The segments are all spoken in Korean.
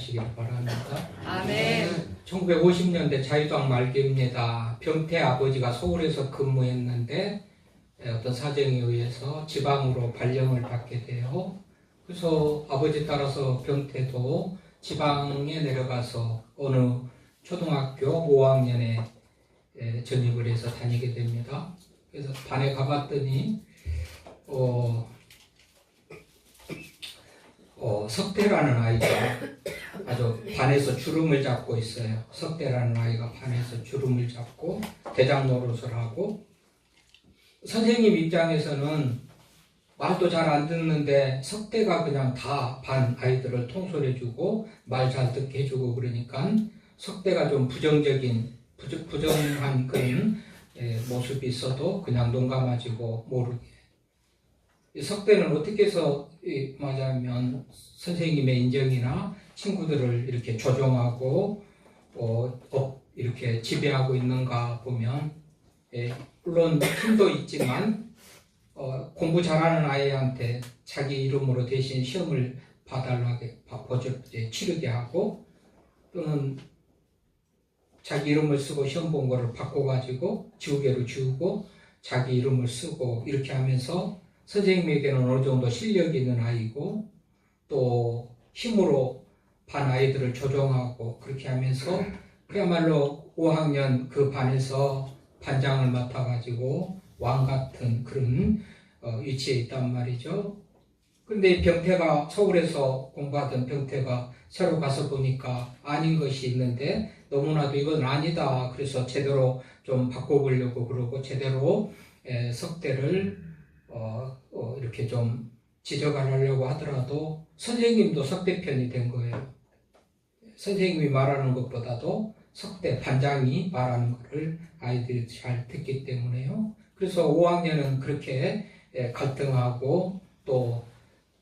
하시길 바랍니다. 아멘. 1950년대 자유당 말기입니다. 병태 아버지가 서울에서 근무했는데 어떤 사정에 의해서 지방으로 발령을 받게 돼요. 그래서 아버지 따라서 병태도 지방에 내려가서 어느 초등학교 5학년에 전입을 해서 다니게 됩니다. 그래서 반에 가봤더니 석대라는 아이가 아주 반에서 주름을 잡고 있어요. 석대라는 아이가 반에서 주름을 잡고 대장 노릇을 하고, 선생님 입장에서는 말도 잘 안 듣는데 석대가 그냥 다 반 아이들을 통솔해주고 말 잘 듣게 해주고 그러니까 석대가 좀 부정한 그런 모습이 있어도 그냥 눈 감아지고 모르게. 이 석대는 어떻게 해서 말하자면 선생님의 인정이나 친구들을 이렇게 조종하고 이렇게 지배하고 있는가 보면, 물론 힘도 있지만 공부 잘하는 아이한테 자기 이름으로 대신 시험을 치르게 하고, 또는 자기 이름을 쓰고 시험 본 거를 바꿔가지고 지우개로 지우고 자기 이름을 쓰고 이렇게 하면서 선생님에게는 어느 정도 실력이 있는 아이고 또 힘으로 반 아이들을 조종하고 그렇게 하면서 그야말로 5학년 그 반에서 반장을 맡아가지고 왕 같은 그런 위치에 있단 말이죠. 그런데 병태가, 서울에서 공부하던 병태가 새로 가서 보니까 아닌 것이 있는데 너무나도 이건 아니다. 그래서 제대로 좀 바꿔보려고 그러고 제대로 석대를 이렇게 좀 지적하려고 하더라도 선생님도 석대편이 된 거예요. 선생님이 말하는 것보다도 석대 반장이 말하는 것을 아이들이 잘 듣기 때문에요. 그래서 5학년은 그렇게 갈등하고 또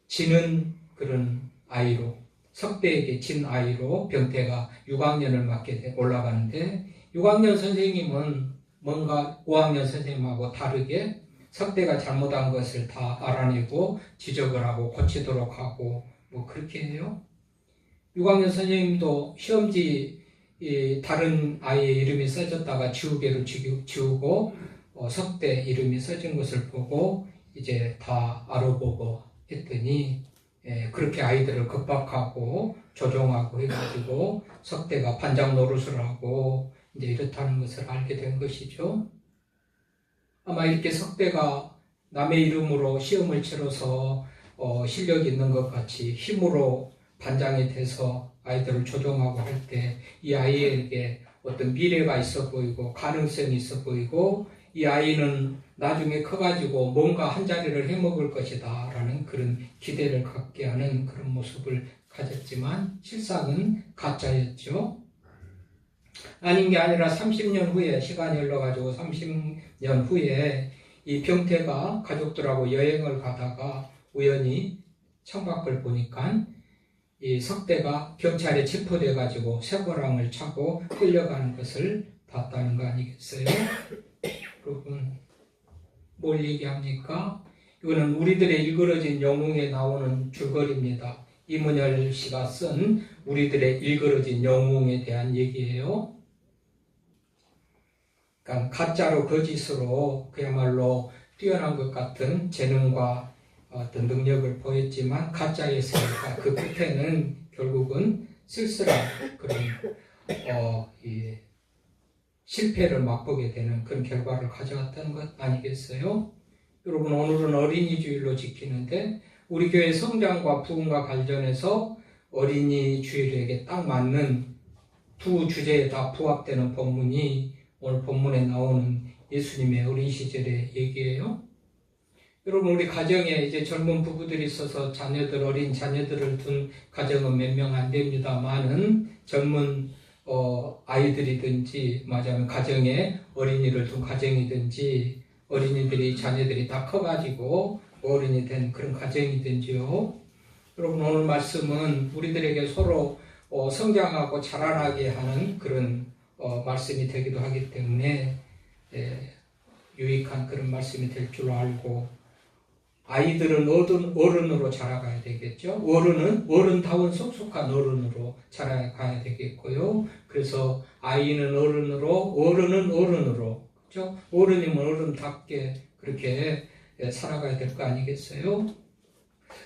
지는 그런 아이로, 석대에게 진 아이로 병태가 6학년을 맡게 올라가는데, 6학년 선생님은 뭔가 5학년 선생님하고 다르게 석대가 잘못한 것을 다 알아내고 지적을 하고 고치도록 하고 뭐 그렇게 해요. 6학년 선생님도 시험지 다른 아이의 이름이 써졌다가 지우개로 지우고 석대 이름이 써진 것을 보고 이제 다 알아보고 했더니 그렇게 아이들을 겁박하고 조종하고 해가지고 석대가 반장 노릇을 하고 이제 이렇다는 것을 알게 된 것이죠. 아마 이렇게 석대가 남의 이름으로 시험을 치러서 실력이 있는 것 같이 힘으로 반장이 돼서 아이들을 조종하고 할 때 이 아이에게 어떤 미래가 있어 보이고 가능성이 있어 보이고 이 아이는 나중에 커가지고 뭔가 한 자리를 해먹을 것이다 라는 그런 기대를 갖게 하는 그런 모습을 가졌지만 실상은 가짜였죠. 아닌 게 아니라 30년 후에, 시간이 흘러가지고 30년 후에 이 병태가 가족들하고 여행을 가다가 우연히 창밖을 보니까 이 석대가 경찰에 체포돼가지고 쇠고랑을 차고 끌려가는 것을 봤다는 거 아니겠어요? 여러분, 뭘 얘기합니까? 이거는 우리들의 일그러진 영웅에 나오는 줄거리입니다. 이문열 씨가 쓴 우리들의 일그러진 영웅에 대한 얘기예요. 그러니까 가짜로 거짓으로 그야말로 뛰어난 것 같은 재능과 어떤 능력을 보였지만 가짜에서 그 끝에는 결국은 쓸쓸한 그런 실패를 맛보게 되는 그런 결과를 가져왔다는 것 아니겠어요? 여러분, 오늘은 어린이 주일로 지키는데 우리 교회 성장과 부흥과 관련해서 어린이 주일에게 딱 맞는 두 주제에 다 부합되는 본문이 오늘 본문에 나오는 예수님의 어린 시절의 얘기예요. 여러분, 우리 가정에 이제 젊은 부부들이 있어서 어린 자녀들을 둔 가정은 몇 명 안 됩니다만은 젊은 아이들이든지 말하자면 가정에 어린이를 둔 가정이든지 어린이들이 자녀들이 다 커가지고 어른이 된 그런 가정이든지요. 여러분, 오늘 말씀은 우리들에게 서로 성장하고 자라나게 하는 그런 말씀이 되기도 하기 때문에 유익한 그런 말씀이 될 줄 알고 아이들은 어른으로 자라가야 되겠죠. 어른은 어른다운 성숙한 어른으로 자라가야 되겠고요. 그래서 아이는 어른으로, 어른은 어른으로, 그렇죠? 어른이면 어른답게 그렇게 살아가야 될 거 아니겠어요?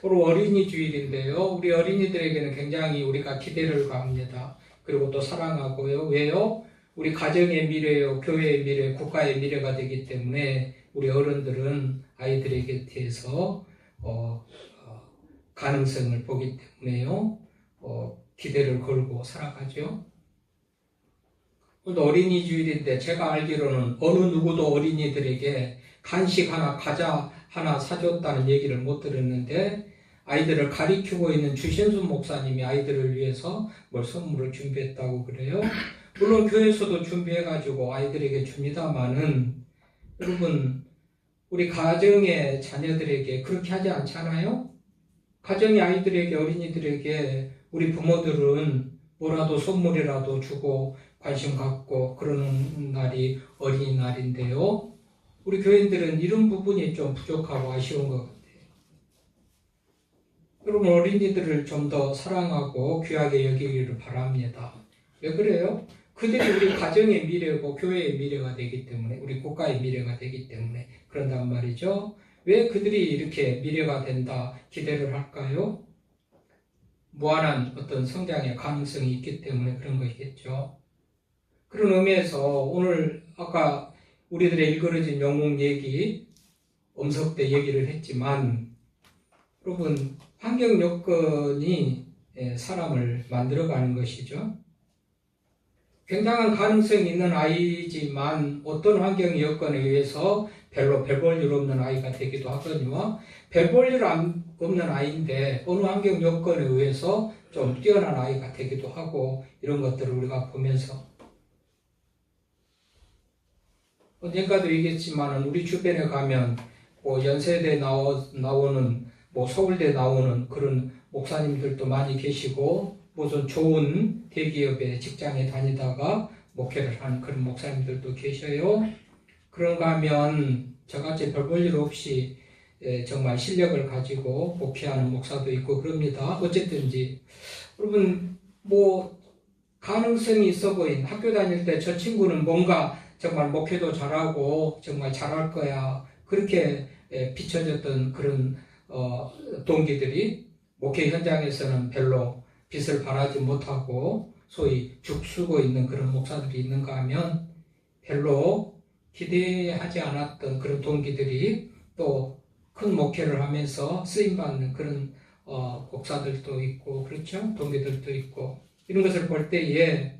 그리고 어린이 주일인데요. 우리 어린이들에게는 굉장히 우리가 기대를 가합니다. 그리고 또 사랑하고요. 왜요? 우리 가정의 미래요, 교회의 미래, 국가의 미래가 되기 때문에 우리 어른들은 아이들에게 대해서 가능성을 보기 때문에요. 기대를 걸고 살아가죠. 오늘도 어린이 주일인데 제가 알기로는 어느 누구도 어린이들에게 간식 하나, 과자 하나 사줬다는 얘기를 못 들었는데 아이들을 가리키고 있는 주신수 목사님이 아이들을 위해서 뭘 선물을 준비했다고 그래요. 물론 교회에서도 준비해가지고 아이들에게 줍니다마는 여러분 우리 가정의 자녀들에게 그렇게 하지 않잖아요? 가정의 아이들에게 어린이들에게 우리 부모들은 뭐라도 선물이라도 주고 관심 갖고 그러는 날이 어린이날인데요. 우리 교인들은 이런 부분이 좀 부족하고 아쉬운 것 같아요. 여러분 어린이들을 좀 더 사랑하고 귀하게 여기기를 바랍니다. 왜 그래요? 그들이 우리 가정의 미래고 교회의 미래가 되기 때문에 우리 국가의 미래가 되기 때문에 그런단 말이죠. 왜 그들이 이렇게 미래가 된다 기대를 할까요? 무한한 어떤 성장의 가능성이 있기 때문에 그런 것이겠죠. 그런 의미에서 오늘 아까 우리들의 일그러진 영웅 얘기 엄석대 얘기를 했지만 여러분 환경 여건이 사람을 만들어가는 것이죠. 굉장한 가능성이 있는 아이지만 어떤 환경 여건에 의해서 별로 별 볼 일 없는 아이가 되기도 하거니와 별 볼 일 없는 아이인데 어느 환경 여건에 의해서 좀 뛰어난 아이가 되기도 하고 이런 것들을 우리가 보면서 언젠가도 얘기했지만 우리 주변에 가면 뭐 연세대 나오는 뭐 서울대 나오는 그런 목사님들도 많이 계시고 무슨 좋은 대기업의 직장에 다니다가 목회를 하는 그런 목사님들도 계셔요. 그런가 하면 저같이 별 볼 일 없이 정말 실력을 가지고 목회하는 목사도 있고 그럽니다. 어쨌든지 여러분 뭐 가능성이 있어 보인 학교 다닐 때 저 친구는 뭔가 정말 목회도 잘하고 정말 잘할 거야 그렇게 비춰졌던 그런 동기들이 목회 현장에서는 별로 빛을 발하지 못하고 소위 죽쓰고 있는 그런 목사들이 있는가 하면 별로 기대하지 않았던 그런 동기들이 또 큰 목회를 하면서 쓰임받는 그런 목사들도 있고 그렇죠? 동기들도 있고 이런 것을 볼 때에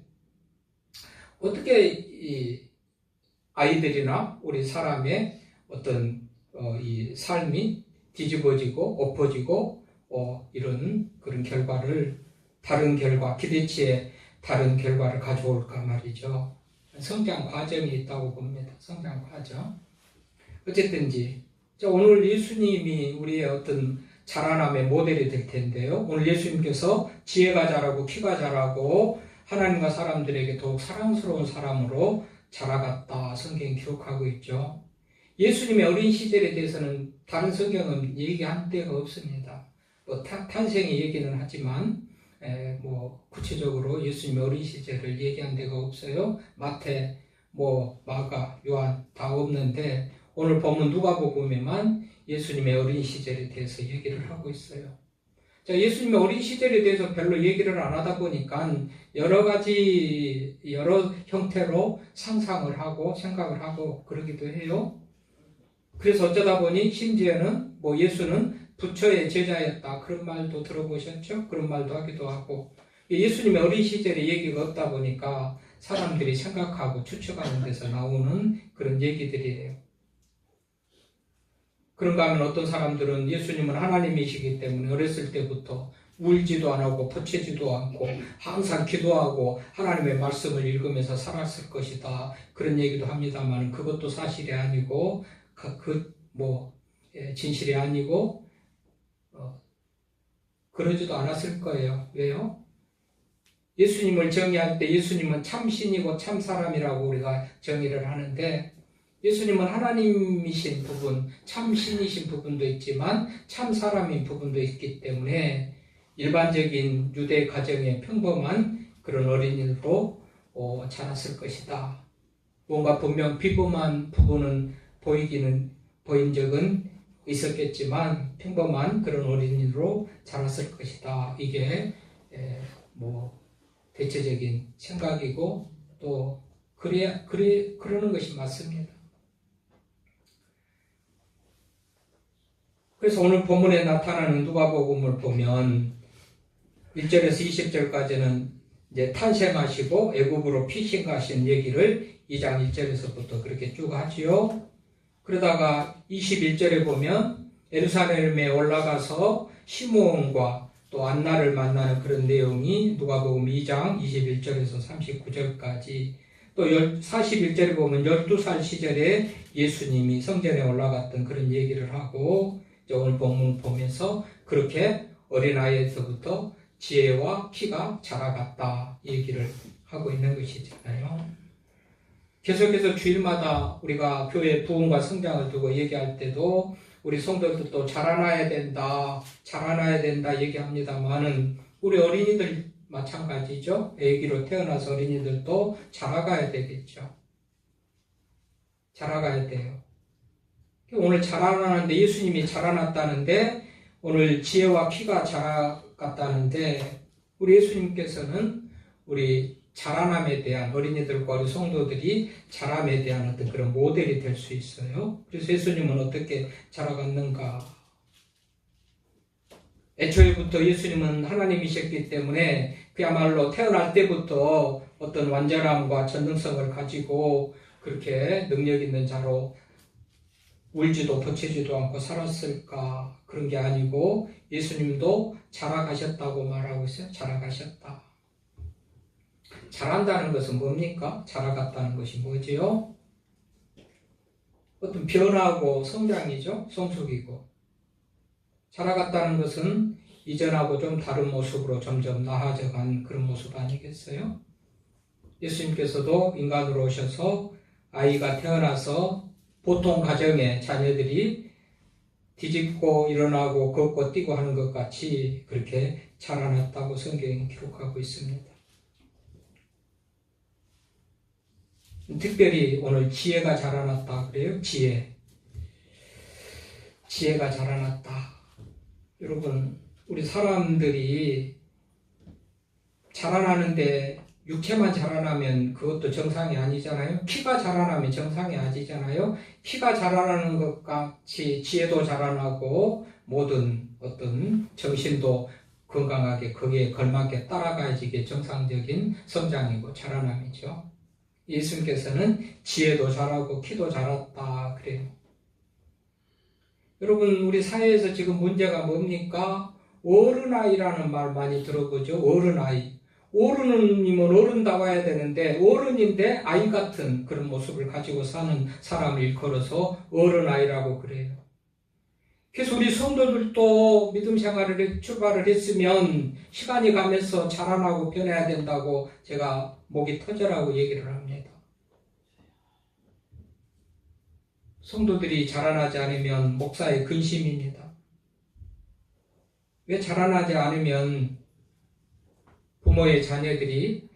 어떻게 이 아이들이나 우리 사람의 어떤 이 삶이 뒤집어지고 엎어지고 이런 그런 결과를 다른 결과 기대치에 다른 결과를 가져올까 말이죠. 성장 과정이 있다고 봅니다. 성장 과정. 어쨌든지 오늘 예수님이 우리의 어떤 자라남의 모델이 될 텐데요. 오늘 예수님께서 지혜가 자라고 키가 자라고 하나님과 사람들에게 더욱 사랑스러운 사람으로 자라갔다 성경이 기록하고 있죠. 예수님의 어린 시절에 대해서는 다른 성경은 얘기한 데가 없습니다. 뭐 탄생의 얘기는 하지만 뭐 구체적으로 예수님의 어린 시절을 얘기한 데가 없어요. 마태, 뭐 마가, 요한 다 없는데 오늘 본문 누가복음에만 예수님의 어린 시절에 대해서 얘기를 하고 있어요. 자, 예수님의 어린 시절에 대해서 별로 얘기를 안 하다 보니까 여러 가지 여러 형태로 상상을 하고 생각을 하고 그러기도 해요. 그래서 어쩌다 보니 심지어는 뭐 예수는 부처의 제자였다 그런 말도 들어보셨죠? 그런 말도 하기도 하고 예수님의 어린 시절에 얘기가 없다 보니까 사람들이 생각하고 추측하는 데서 나오는 그런 얘기들이에요. 그런가 하면 어떤 사람들은 예수님은 하나님이시기 때문에 어렸을 때부터 울지도 안 하고 포치지도 않고 항상 기도하고 하나님의 말씀을 읽으면서 살았을 것이다 그런 얘기도 합니다만 그것도 사실이 아니고 진실이 아니고 그러지도 않았을 거예요. 왜요? 예수님을 정의할 때 예수님은 참 신이고 참 사람이라고 우리가 정의를 하는데 예수님은 하나님이신 부분, 참 신이신 부분도 있지만 참 사람인 부분도 있기 때문에 일반적인 유대 가정의 평범한 그런 어린이로 자랐을 것이다. 뭔가 분명 비범한 부분은 보인 적은 있었겠지만 평범한 그런 어린이로 자랐을 것이다. 이게 대체적인 생각이고 또 그러는 것이 맞습니다. 그래서 오늘 본문에 나타나는 누가복음을 보면 1절에서 20절까지는 이제 탄생하시고 애굽으로 피신 가신 얘기를 2장 1절에서부터 그렇게 쭉 하지요. 그러다가 21절에 보면 예루살렘에 올라가서 시므온과 또 안나를 만나는 그런 내용이 누가복음 2장 21절에서 39절까지, 또 41절에 보면 12살 시절에 예수님이 성전에 올라갔던 그런 얘기를 하고, 오늘 본문 보면서 그렇게 어린아이에서부터 지혜와 키가 자라갔다 얘기를 하고 있는 것이잖아요. 계속해서 주일마다 우리가 교회 부흥과 성장을 두고 얘기할 때도 우리 성도들도 또 자라나야 된다 얘기합니다만은 우리 어린이들 마찬가지죠. 아기로 태어나서 어린이들도 자라가야 되겠죠. 자라가야 돼요. 오늘 자라나는데, 예수님이 자라났다는데, 오늘 지혜와 키가 자라갔다는데, 우리 예수님께서는 우리 자라남에 대한, 어린이들과 우리 성도들이 자람에 대한 어떤 그런 모델이 될 수 있어요. 그래서 예수님은 어떻게 자라갔는가? 애초에부터 예수님은 하나님이셨기 때문에 그야말로 태어날 때부터 어떤 완전함과 전능성을 가지고 그렇게 능력 있는 자로 울지도 버티지도 않고 살았을까? 그런 게 아니고 예수님도 자라가셨다고 말하고 있어요. 자라가셨다. 자란다는 것은 뭡니까? 자라갔다는 것이 뭐지요? 어떤 변화고 성장이죠. 성숙이고. 자라갔다는 것은 이전하고 좀 다른 모습으로 점점 나아져간 그런 모습 아니겠어요? 예수님께서도 인간으로 오셔서 아이가 태어나서 보통 가정의 자녀들이 뒤집고 일어나고 걷고 뛰고 하는 것 같이 그렇게 자라났다고 성경이 기록하고 있습니다. 특별히 오늘 지혜가 자라났다 그래요. 지혜가 자라났다. 여러분, 우리 사람들이 자라나는데 육체만 자라나면 그것도 정상이 아니잖아요. 키가 자라나면 정상이 아니잖아요. 키가 자라나는 것 같이 지혜도 자라나고 모든 어떤 정신도 건강하게 거기에 걸맞게 따라가야지 이게 정상적인 성장이고 자라남이죠. 예수님께서는 지혜도 자라고 키도 자랐다 그래요. 여러분, 우리 사회에서 지금 문제가 뭡니까? 어른아이라는 말 많이 들어보죠. 어른아이. 어른이면 어른다워야 되는데 어른인데 아이 같은 그런 모습을 가지고 사는 사람을 일컬어서 어른아이라고 그래요. 그래서 우리 성도들도 믿음 생활을 출발을 했으면 시간이 가면서 자라나고 변해야 된다고 제가 목이 터져라고 얘기를 합니다. 성도들이 자라나지 않으면 목사의 근심입니다. 왜 자라나지 않으면 부모의 자녀들이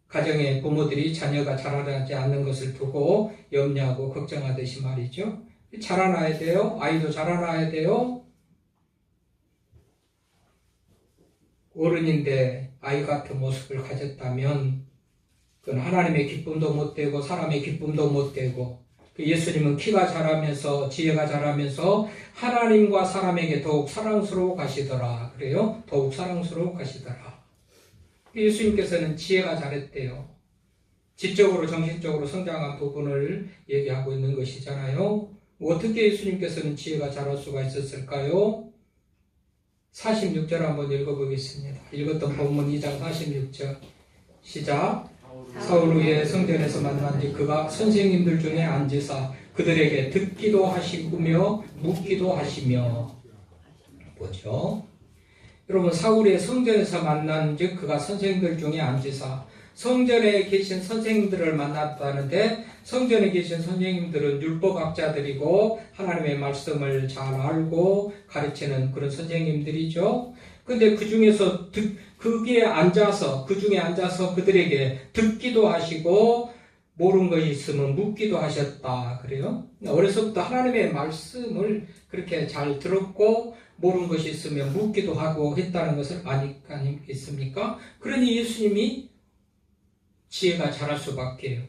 가정의 부모들이 자녀가 자라나지 않는 것을 두고 염려하고 걱정하듯이 말이죠. 자라나야 돼요. 아이도 자라나야 돼요. 어른인데 아이 같은 모습을 가졌다면 그건 하나님의 기쁨도 못 되고 사람의 기쁨도 못 되고, 예수님은 키가 자라면서 지혜가 자라면서 하나님과 사람에게 더욱 사랑스러워 가시더라. 그래요? 더욱 사랑스러워 가시더라. 예수님께서는 지혜가 자랐대요. 지적으로 정신적으로 성장한 부분을 얘기하고 있는 것이잖아요. 어떻게 예수님께서는 지혜가 자랄 수가 있었을까요? 46절 한번 읽어보겠습니다. 읽었던 본문 2장 46절 시작. 사울 후에 성전에서 만난지 그가 선생님들 중에 앉으사 그들에게 듣기도 하시며 묻기도 하시며. 뭐죠? 여러분, 사울의 성전에서 만난즉 그가 선생들 중에 앉으사, 성전에 계신 선생님들을 만났다는데 성전에 계신 선생님들은 율법학자들이고 하나님의 말씀을 잘 알고 가르치는 그런 선생님들이죠. 근데 그 중에서 그 중에 앉아서 그들에게 듣기도 하시고 모르는 것이 있으면 묻기도 하셨다. 그래요? 어려서부터 하나님의 말씀을 그렇게 잘 들었고 모르는 것이 있으면 묻기도 하고 했다는 것을 아니겠습니까? 그러니 예수님이 지혜가 자랄 수밖에요.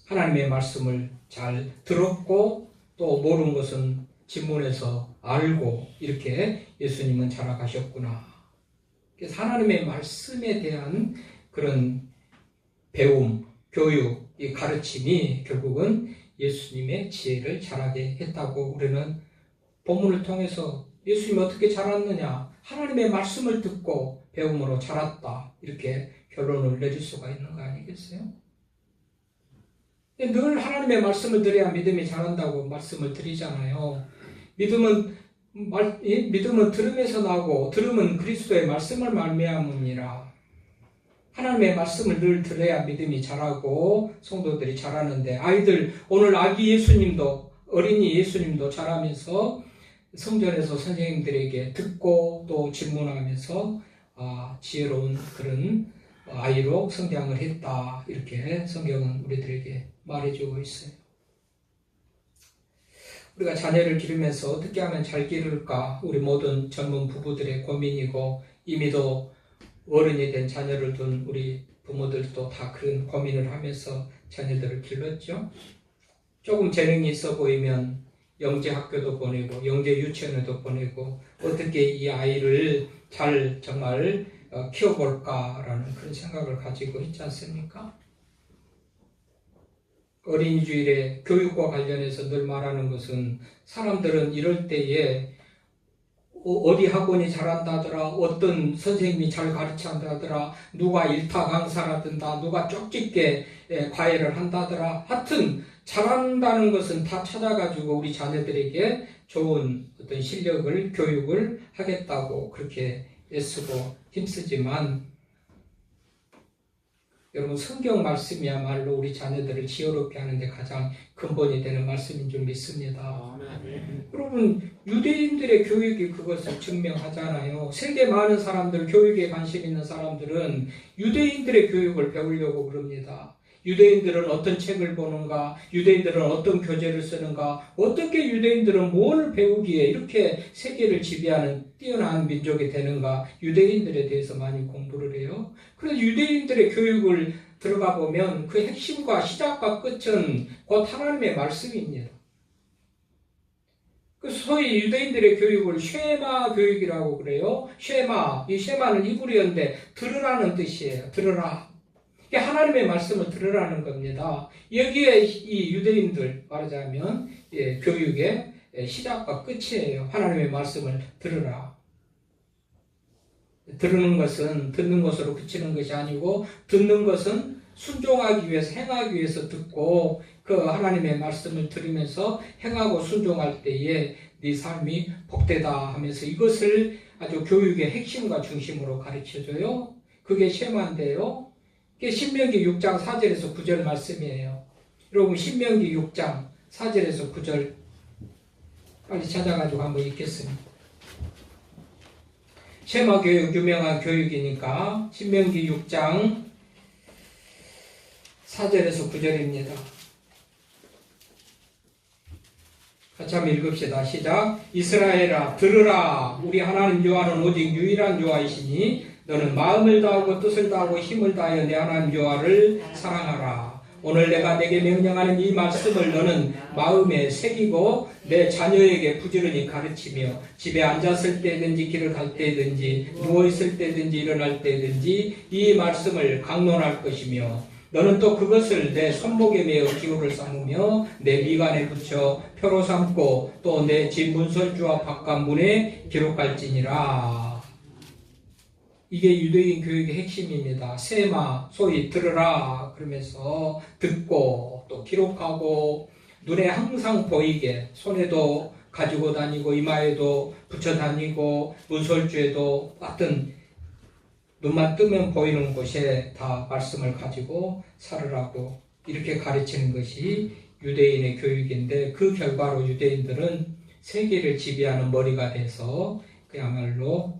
하나님의 말씀을 잘 들었고 또 모르는 것은 질문해서 알고 이렇게 예수님은 자라가셨구나. 그래서 하나님의 말씀에 대한 그런 배움, 교육, 이 가르침이 결국은 예수님의 지혜를 자라게 했다고 우리는 본문을 통해서 예수님이 어떻게 자랐느냐? 하나님의 말씀을 듣고 배움으로 자랐다. 이렇게 결론을 내릴 수가 있는 거 아니겠어요? 늘 하나님의 말씀을 들어야 믿음이 자란다고 말씀을 드리잖아요. 믿음은 들음에서 나고 들음은 그리스도의 말씀을 말미암음이라. 하나님의 말씀을 늘 들어야 믿음이 자라고 성도들이 자라는데 오늘 아기 예수님도 어린이 예수님도 자라면서 성전에서 선생님들에게 듣고 또 질문하면서 지혜로운 그런 아이로 성장을 했다. 이렇게 성경은 우리들에게 말해주고 있어요. 우리가 자녀를 기르면서 어떻게 하면 잘 기를까? 우리 모든 젊은 부부들의 고민이고 이미도 어른이 된 자녀를 둔 우리 부모들도 다 그런 고민을 하면서 자녀들을 길렀죠. 조금 재능이 있어 보이면 영재학교도 보내고 영재 유치원에도 보내고 어떻게 이 아이를 잘 정말 키워볼까라는 그런 생각을 가지고 있지 않습니까? 어린이주일에 교육과 관련해서 늘 말하는 것은 사람들은 이럴 때에 어디 학원이 잘한다더라, 어떤 선생님이 잘 가르친다더라, 누가 일타 강사라든가, 누가 쪽집게 과외를 한다더라. 하여튼 잘한다는 것은 다 찾아가지고 우리 자녀들에게 좋은 어떤 실력을, 교육을 하겠다고 그렇게 애쓰고 힘쓰지만 여러분 성경 말씀이야말로 우리 자녀들을 지혜롭게 하는 데 가장 근본이 되는 말씀인 줄 믿습니다. 여러분 유대인들의 교육이 그것을 증명하잖아요. 세계 많은 사람들, 교육에 관심 있는 사람들은 유대인들의 교육을 배우려고 그럽니다. 유대인들은 어떤 책을 보는가, 유대인들은 어떤 교재를 쓰는가, 어떻게 유대인들은 뭘 배우기에 이렇게 세계를 지배하는 뛰어난 민족이 되는가, 유대인들에 대해서 많이 공부를 해요. 그래서 유대인들의 교육을 들어가 보면 그 핵심과 시작과 끝은 곧 하나님의 말씀입니다. 그 소위 유대인들의 교육을 쉐마 교육이라고 그래요. 쉐마, 이 쉐마는 히브리어인데 들으라는 뜻이에요. 들으라. 하나님의 말씀을 들으라는 겁니다. 여기에 이 유대인들 말하자면 교육의 시작과 끝이에요. 하나님의 말씀을 들으라. 들으는 것은 듣는 것으로 그치는 것이 아니고 듣는 것은 순종하기 위해서 행하기 위해서 듣고 그 하나님의 말씀을 들으면서 행하고 순종할 때에 네 삶이 복되다 하면서 이것을 아주 교육의 핵심과 중심으로 가르쳐줘요. 그게 쉐마인데요. 이게 신명기 6장 4절에서 9절 말씀이에요. 여러분 신명기 6장 4절에서 9절 빨리 찾아가지고 한번 읽겠습니다. 쉐마 교육 유명한 교육이니까 신명기 6장 4절에서 9절입니다. 같이 한번 읽읍시다. 시작. 이스라엘아 들으라. 우리 하나님 여호와는 오직 유일한 여호와이시니 너는 마음을 다하고 뜻을 다하고 힘을 다하여 내 하나님 여호와를 사랑하라. 오늘 내가 내게 명령하는 이 말씀을 너는 마음에 새기고 내 자녀에게 부지런히 가르치며 집에 앉았을 때든지 길을 갈 때든지 누워있을 때든지 일어날 때든지 이 말씀을 강론할 것이며 너는 또 그것을 내 손목에 매어 기호를 삼으며 내 미간에 붙여 표로 삼고 또 내 집 문설주와 바깥문에 기록할지니라. 이게 유대인 교육의 핵심입니다. 세마, 소위 들으라 그러면서 듣고 또 기록하고 눈에 항상 보이게 손에도 가지고 다니고 이마에도 붙여 다니고 문설주에도 어떤 눈만 뜨면 보이는 곳에 다 말씀을 가지고 살으라고 이렇게 가르치는 것이 유대인의 교육인데, 그 결과로 유대인들은 세계를 지배하는 머리가 돼서 그야말로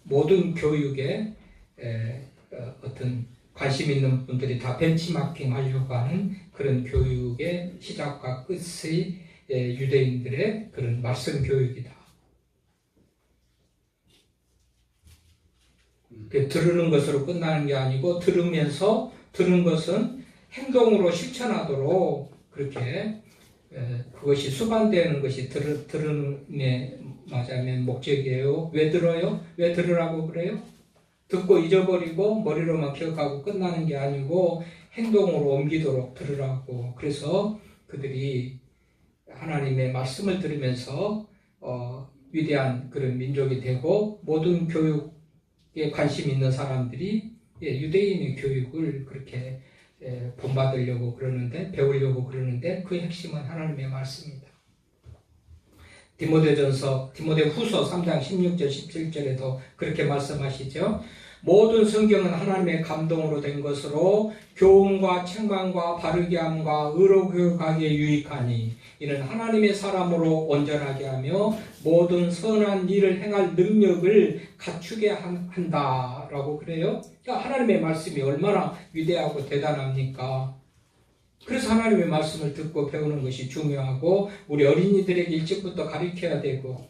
모든 교육에 어떤 관심 있는 분들이 다 벤치마킹 하려고 하는 그런 교육의 시작과 끝이 유대인들의 그런 말씀 교육이다. 들으는 것으로 끝나는 게 아니고, 들으면서 들은 것은 행동으로 실천하도록 그렇게 그것이 수반되는 것이 들음에 맞으면 목적이에요. 왜 들어요? 왜 들으라고 그래요? 듣고 잊어버리고 머리로만 기억하고 끝나는 게 아니고 행동으로 옮기도록 들으라고. 그래서 그들이 하나님의 말씀을 들으면서 위대한 그런 민족이 되고, 모든 교육에 관심 있는 사람들이 유대인의 교육을 그렇게 본받으려고 그러는데, 배우려고 그러는데, 그 핵심은 하나님의 말씀입니다. 디모데후서 3장 16절 17절에도 그렇게 말씀하시죠. 모든 성경은 하나님의 감동으로 된 것으로 교훈과 책망과 바르게 함과 의로 교육하기에 유익하니 이는 하나님의 사람으로 온전하게 하며 모든 선한 일을 행할 능력을 갖추게 한다라고 그래요. 하나님의 말씀이 얼마나 위대하고 대단합니까? 그래서 하나님의 말씀을 듣고 배우는 것이 중요하고, 우리 어린이들에게 일찍부터 가르쳐야 되고,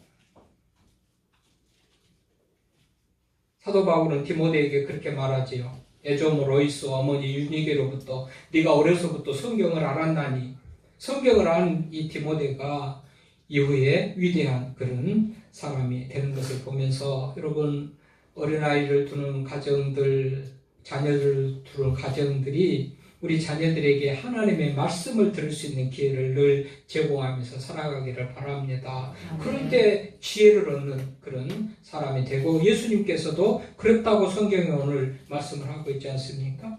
사도 바울은 디모데에게 그렇게 말하지요. 에조모 로이스 어머니 유니게로부터 네가 어려서부터 성경을 알았나니. 성경을 안 이 디모데가 이후에 위대한 그런 사람이 되는 것을 보면서, 여러분, 어린아이를 두는 가정들, 자녀를 두는 가정들이 우리 자녀들에게 하나님의 말씀을 들을 수 있는 기회를 늘 제공하면서 살아가기를 바랍니다. 그럴 때 지혜를 얻는 그런 사람이 되고, 예수님께서도 그랬다고 성경에 오늘 말씀을 하고 있지 않습니까?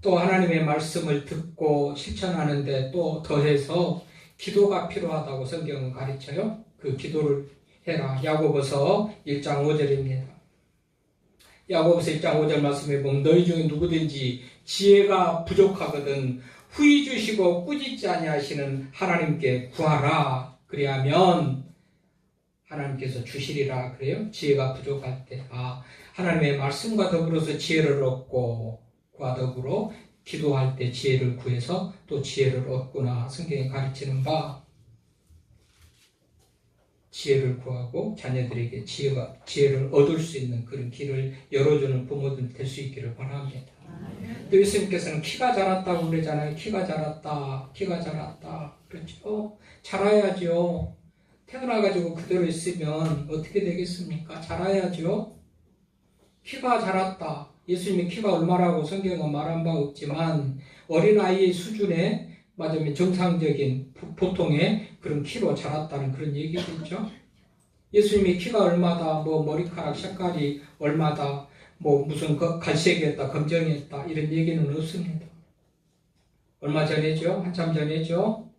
또 하나님의 말씀을 듣고 실천하는데 또 더해서 기도가 필요하다고 성경은 가르쳐요. 그 기도를 해라. 야고보서 1장 5절입니다. 야고보서 1장 5절 말씀에 보면 너희 중에 누구든지 지혜가 부족하거든 후히 주시고 꾸짖지 아니하시는 하나님께 구하라. 그리하면 하나님께서 주시리라 그래요. 지혜가 부족할 때 하나님의 말씀과 더불어서 지혜를 얻고, 그와 더불어 기도할 때 지혜를 구해서 또 지혜를 얻구나. 성경이 가르치는 바, 지혜를 구하고 자녀들에게 지혜를 얻을 수 있는 그런 길을 열어주는 부모들 될 수 있기를 바랍니다. 또 예수님께서는 키가 자랐다고 그러잖아요. 키가 자랐다. 그렇죠? 자라야죠. 태어나가지고 그대로 있으면 어떻게 되겠습니까? 자라야죠. 키가 자랐다. 예수님의 키가 얼마라고 성경은 말한 바 없지만, 어린아이의 수준에 맞으면 정상적인 보통의 그런 키로 자랐다는 그런 얘기겠죠. 예수님의 키가 얼마다, 머리카락 색깔이 얼마다, 무슨 갈색이었다, 검정이었다, 이런 얘기는 없습니다. 얼마 전에죠? 한참 전에죠?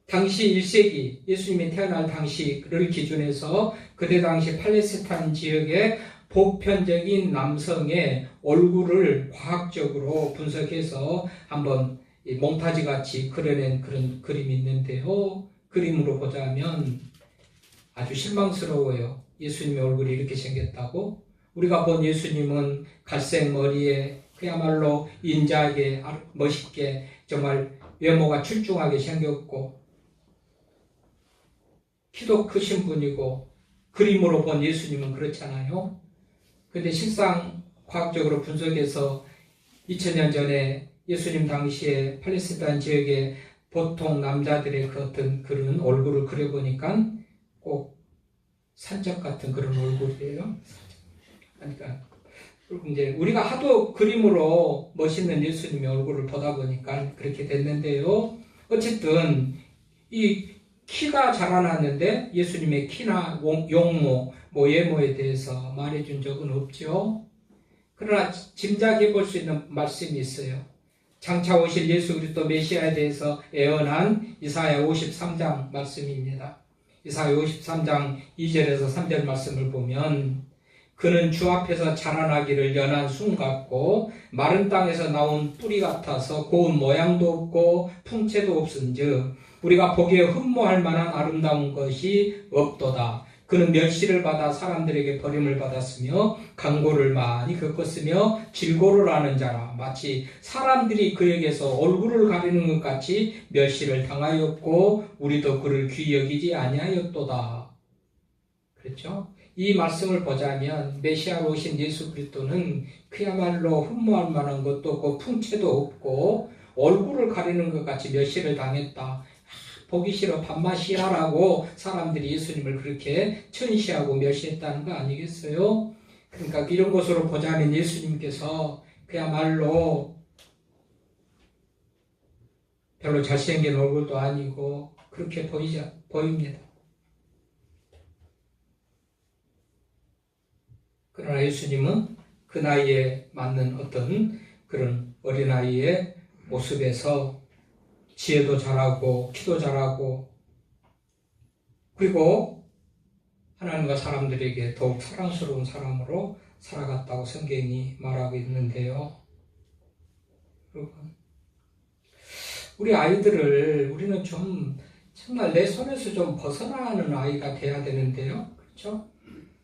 당시 1세기, 예수님이 태어날 당시를 기준해서 그때 당시 팔레스타인 지역의 보편적인 남성의 얼굴을 과학적으로 분석해서 한번 몽타주 같이 그려낸 그런 그림이 있는데요. 그림으로 보자면 아주 실망스러워요. 예수님의 얼굴이 이렇게 생겼다고? 우리가 본 예수님은 갈색 머리에 그야말로 인자하게 멋있게 정말 외모가 출중하게 생겼고, 키도 크신 분이고, 그림으로 본 예수님은 그렇잖아요. 근데 실상 과학적으로 분석해서 2000년 전에 예수님 당시에 팔레스타인 지역의 보통 남자들의 그 어떤 그런 얼굴을 그려보니까 꼭 산적 같은 그런 얼굴이에요. 그러니까 이제 우리가 하도 그림으로 멋있는 예수님의 얼굴을 보다 보니까 그렇게 됐는데요. 어쨌든 이 키가 자라났는데 예수님의 키나 용모, 외모에 대해서 말해준 적은 없죠. 그러나 짐작해 볼 수 있는 말씀이 있어요. 장차 오실 예수 그리스도 메시아에 대해서 예언한 이사야 53장 말씀입니다. 이사야 53장 2절에서 3절 말씀을 보면 그는 주 앞에서 자라나기를 연한 순 같고 마른 땅에서 나온 뿌리 같아서 고운 모양도 없고 풍채도 없은즉 우리가 보기에 흠모할 만한 아름다운 것이 없도다. 그는 멸시를 받아 사람들에게 버림을 받았으며 강고를 많이 겪었으며 질고를 하는 자라. 마치 사람들이 그에게서 얼굴을 가리는 것 같이 멸시를 당하였고 우리도 그를 귀히 여기지 아니하였도다. 그렇죠? 이 말씀을 보자면 메시아로 오신 예수 그리스도는 그야말로 흠모할 만한 것도 없고 풍채도 없고 얼굴을 가리는 것 같이 멸시를 당했다. 보기 싫어 밥맛이야라고 사람들이 예수님을 그렇게 천시하고 멸시했다는 거 아니겠어요? 그러니까 이런 것으로 보자면 예수님께서 그야말로 별로 잘생긴 얼굴도 아니고 그렇게 보입니다. 그러나 예수님은 그 나이에 맞는 어떤 그런 어린아이의 모습에서 지혜도 잘하고 키도 잘하고 그리고 하나님과 사람들에게 더욱 사랑스러운 사람으로 살아갔다고 성경이 말하고 있는데요. 여러분, 우리 아이들을 우리는 좀 정말 내 손에서 좀 벗어나는 아이가 돼야 되는데요. 그렇죠?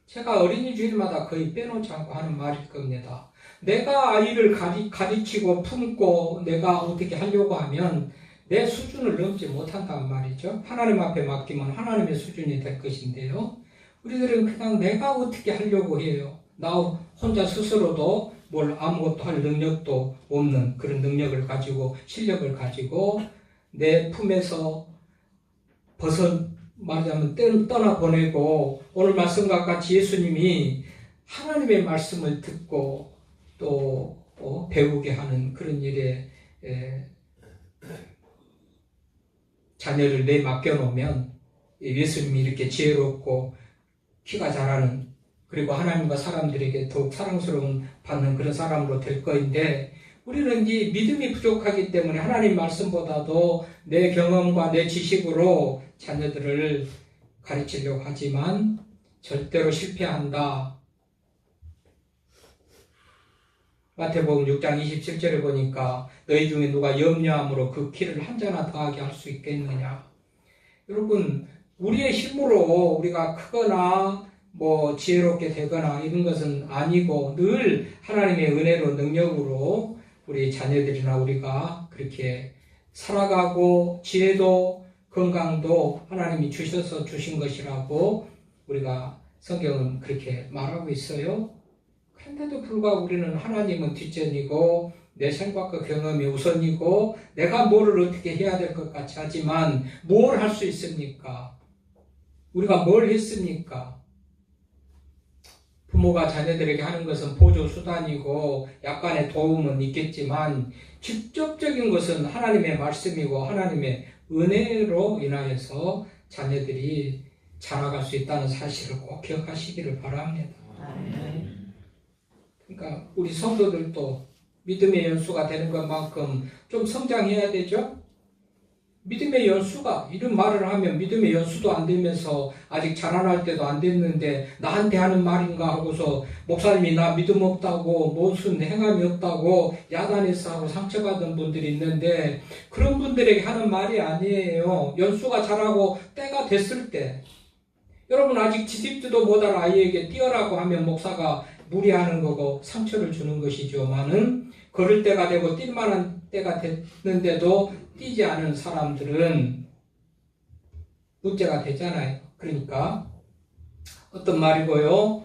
제가 어린이 주일마다 거의 빼놓지 않고 하는 말일 겁니다. 내가 아이를 가르치고 품고 내가 어떻게 하려고 하면 내 수준을 넘지 못한단 말이죠. 하나님 앞에 맡기면 하나님의 수준이 될 것인데요. 우리들은 그냥 내가 어떻게 하려고 해요. 나 혼자 스스로도 뭘 아무것도 할 능력도 없는 그런 능력을 가지고 실력을 가지고 내 품에서 말하자면 떠나보내고 오늘 말씀과 같이 예수님이 하나님의 말씀을 듣고 또 배우게 하는 그런 일에 자녀를 내 맡겨놓으면 예수님이 이렇게 지혜롭고 키가 자라는 그리고 하나님과 사람들에게 더욱 사랑스러운 받는 그런 사람으로 될 거인데 우리는 이 믿음이 부족하기 때문에 하나님 말씀보다도 내 경험과 내 지식으로 자녀들을 가르치려고 하지만 절대로 실패한다. 마태복음 6장 27절에 보니까 너희 중에 누가 염려함으로 그 키를 한 자나 더하게 할 수 있겠느냐. 여러분 우리의 힘으로 우리가 크거나 지혜롭게 되거나 이런 것은 아니고 늘 하나님의 은혜로 능력으로 우리 자녀들이나 우리가 그렇게 살아가고 지혜도 건강도 하나님이 주셔서 주신 것이라고 우리가 성경은 그렇게 말하고 있어요. 그런데도 불구하고 우리는 하나님은 뒷전이고 내 생각과 경험이 우선이고 내가 뭐를 어떻게 해야 될 것 같이 하지만 뭘 할 수 있습니까? 우리가 뭘 했습니까? 부모가 자녀들에게 하는 것은 보조 수단이고 약간의 도움은 있겠지만 직접적인 것은 하나님의 말씀이고 하나님의 은혜로 인하여서 자녀들이 자라갈 수 있다는 사실을 꼭 기억하시기를 바랍니다. 그러니까 우리 성도들도 믿음의 연수가 되는 것만큼 좀 성장해야 되죠? 믿음의 연수가 이런 말을 하면 믿음의 연수도 안 되면서 아직 자라날 때도 안 됐는데 나한테 하는 말인가 하고서 목사님이 나 믿음 없다고 무슨 행함이 없다고 야단에서 하고 상처받은 분들이 있는데 그런 분들에게 하는 말이 아니에요. 연수가 자라고 때가 됐을 때 여러분 아직 지집지도 못할 아이에게 뛰어라고 하면 목사가 무리하는 거고 상처를 주는 것이지만은 걸을 때가 되고 뛸 만한 때가 됐는데도 뛰지 않은 사람들은 문제가 되잖아요. 그러니까 어떤 말이고요.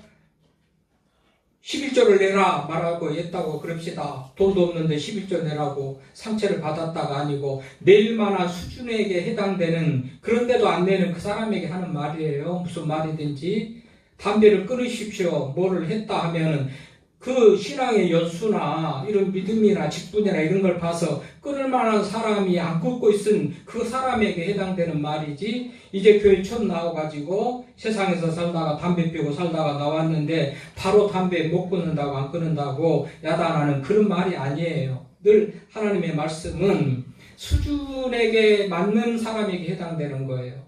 11조를 내라 말하고 했다고 그럽시다. 돈도 없는데 11조 내라고 상처를 받았다가 아니고 낼 만한 수준에게 해당되는 그런데도 안 내는 그 사람에게 하는 말이에요. 무슨 말이든지 담배를 끊으십시오. 뭐를 했다 하면은 그 신앙의 연수나 이런 믿음이나 직분이나 이런 걸 봐서 끊을 만한 사람이 안 끊고 있은 그 사람에게 해당되는 말이지 이제 교회 처음 나와가지고 세상에서 살다가 담배 피우고 살다가 나왔는데 바로 담배 못 끊는다고 안 끊는다고 야단하는 그런 말이 아니에요. 늘 하나님의 말씀은 수준에게 맞는 사람에게 해당되는 거예요.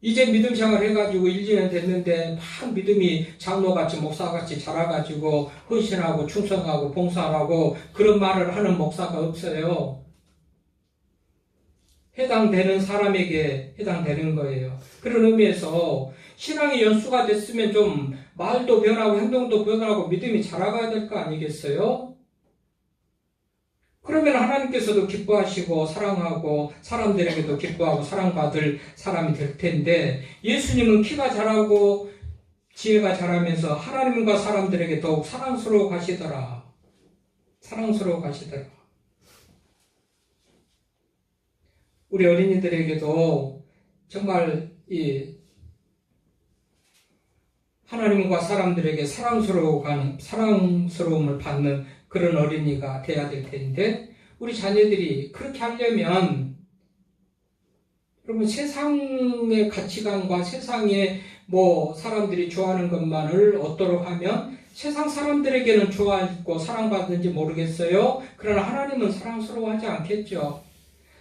이제 믿음 생활 해가지고 1, 2년 됐는데 막 믿음이 장로같이 목사같이 자라가지고 헌신하고 충성하고 봉사하고 그런 말을 하는 목사가 없어요. 해당되는 사람에게 해당되는 거예요. 그런 의미에서 신앙의 연수가 됐으면 좀 말도 변하고 행동도 변하고 믿음이 자라가야 될 거 아니겠어요? 그러면 하나님께서도 기뻐하시고 사랑하고 사람들에게도 기뻐하고 사랑받을 사람이 될 텐데, 예수님은 키가 자라고 지혜가 자라면서 하나님과 사람들에게 더욱 사랑스러워 가시더라. 사랑스러워 가시더라. 우리 어린이들에게도 정말 이 하나님과 사람들에게 사랑스러움을 받는 그런 어린이가 돼야 될 텐데, 우리 자녀들이 그렇게 하려면, 여러분, 세상의 가치관과 세상의 사람들이 좋아하는 것만을 얻도록 하면 세상 사람들에게는 좋아하고 사랑받는지 모르겠어요. 그러나 하나님은 사랑스러워하지 않겠죠.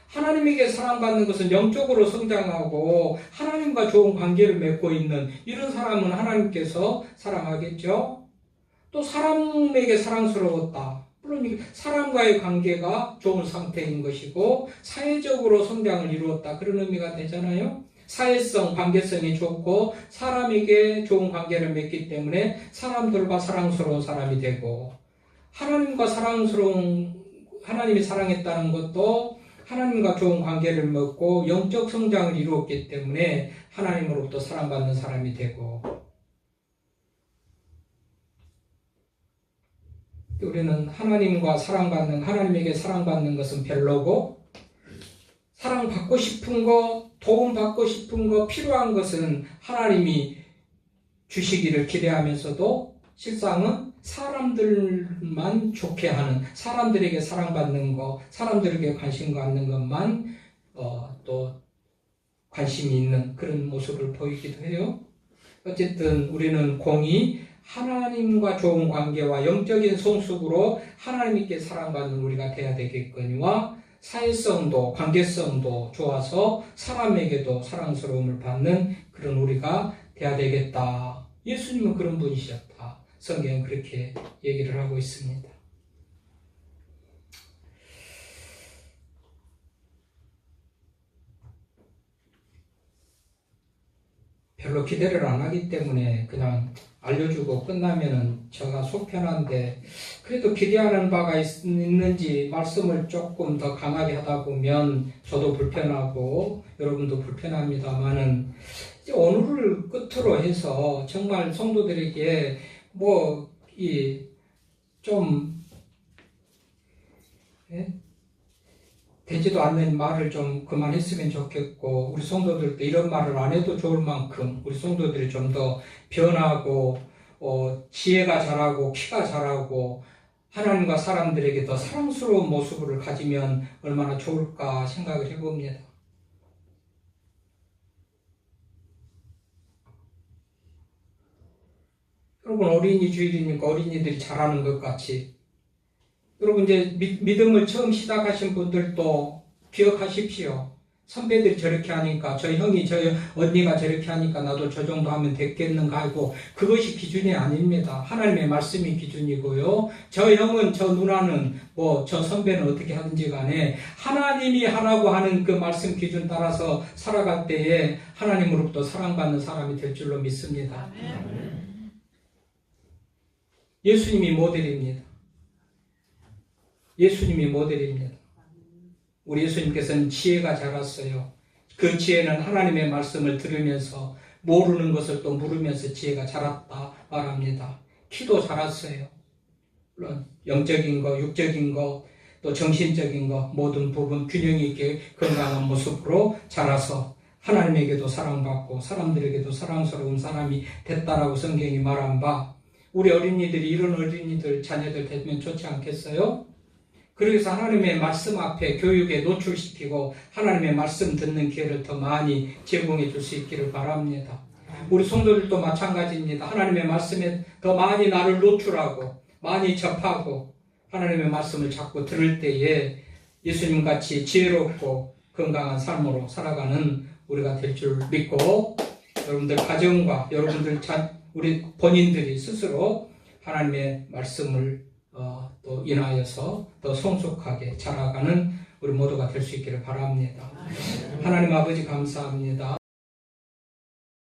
하나님에게 사랑받는 것은 영적으로 성장하고 하나님과 좋은 관계를 맺고 있는 이런 사람은 하나님께서 사랑하겠죠. 또 사람에게 사랑스러웠다. 물론 사람과의 관계가 좋은 상태인 것이고 사회적으로 성장을 이루었다. 그런 의미가 되잖아요. 사회성, 관계성이 좋고 사람에게 좋은 관계를 맺기 때문에 사람들과 사랑스러운 사람이 되고, 하나님이 사랑했다는 것도 하나님과 좋은 관계를 맺고 영적 성장을 이루었기 때문에 하나님으로부터 사랑받는 사람이 되고, 우리는 하나님에게 사랑받는 것은 별로고, 사랑받고 싶은 거, 도움받고 싶은 거, 필요한 것은 하나님이 주시기를 기대하면서도 실상은 사람들만 좋게 하는, 사람들에게 사랑받는 거, 사람들에게 관심 갖는 것만 또 관심이 있는 그런 모습을 보이기도 해요. 어쨌든 우리는 공히 하나님과 좋은 관계와 영적인 성숙으로 하나님께 사랑받는 우리가 되어야 되겠거니와, 사회성도 관계성도 좋아서 사람에게도 사랑스러움을 받는 그런 우리가 되어야 되겠다. 예수님은 그런 분이셨다. 성경은 그렇게 얘기를 하고 있습니다. 별로 기대를 안 하기 때문에 그냥 알려주고 끝나면은 제가 속 편한데, 그래도 기대하는 바가 있는지 말씀을 조금 더 강하게 하다 보면 저도 불편하고 여러분도 불편합니다만은, 이제 오늘을 끝으로 해서 정말 성도들에게 되지도 않는 말을 좀 그만했으면 좋겠고, 우리 성도들도 이런 말을 안 해도 좋을 만큼 우리 성도들이 좀 더 변하고 지혜가 자라고 키가 자라고 하나님과 사람들에게 더 사랑스러운 모습을 가지면 얼마나 좋을까 생각을 해봅니다. 여러분, 어린이 주일이니까 어린이들이 자라는 것 같이, 여러분 이제 믿음을 처음 시작하신 분들도 기억하십시오. 선배들이 저렇게 하니까, 저 형이 저 언니가 저렇게 하니까 나도 저 정도 하면 됐겠는가 하고, 그것이 기준이 아닙니다. 하나님의 말씀이 기준이고요. 저 형은, 저 누나는, 저 선배는 어떻게 하든지 간에 하나님이 하라고 하는 그 말씀 기준 따라서 살아갈 때에 하나님으로부터 사랑받는 사람이 될 줄로 믿습니다. 예수님이 모델입니다. 예수님이 모델입니다. 우리 예수님께서는 지혜가 자랐어요. 그 지혜는 하나님의 말씀을 들으면서 모르는 것을 또 물으면서 지혜가 자랐다 말합니다. 키도 자랐어요. 물론 영적인 거, 육적인 거, 또 정신적인 거 모든 부분 균형 있게 건강한 모습으로 자라서 하나님에게도 사랑받고 사람들에게도 사랑스러운 사람이 됐다라고 성경이 말한 바, 우리 어린이들이 이런 어린이들 자녀들 되면 좋지 않겠어요? 그래서 하나님의 말씀 앞에 교육에 노출시키고 하나님의 말씀 듣는 기회를 더 많이 제공해 줄 수 있기를 바랍니다. 우리 성도들도 마찬가지입니다. 하나님의 말씀에 더 많이 나를 노출하고 많이 접하고 하나님의 말씀을 자꾸 들을 때에 예수님같이 지혜롭고 건강한 삶으로 살아가는 우리가 될 줄 믿고 여러분들 가정과 여러분들 우리 본인들이 스스로 하나님의 말씀을 또 인하여서 더 성숙하게 자라가는 우리 모두가 될 수 있기를 바랍니다. 하나님 아버지 감사합니다.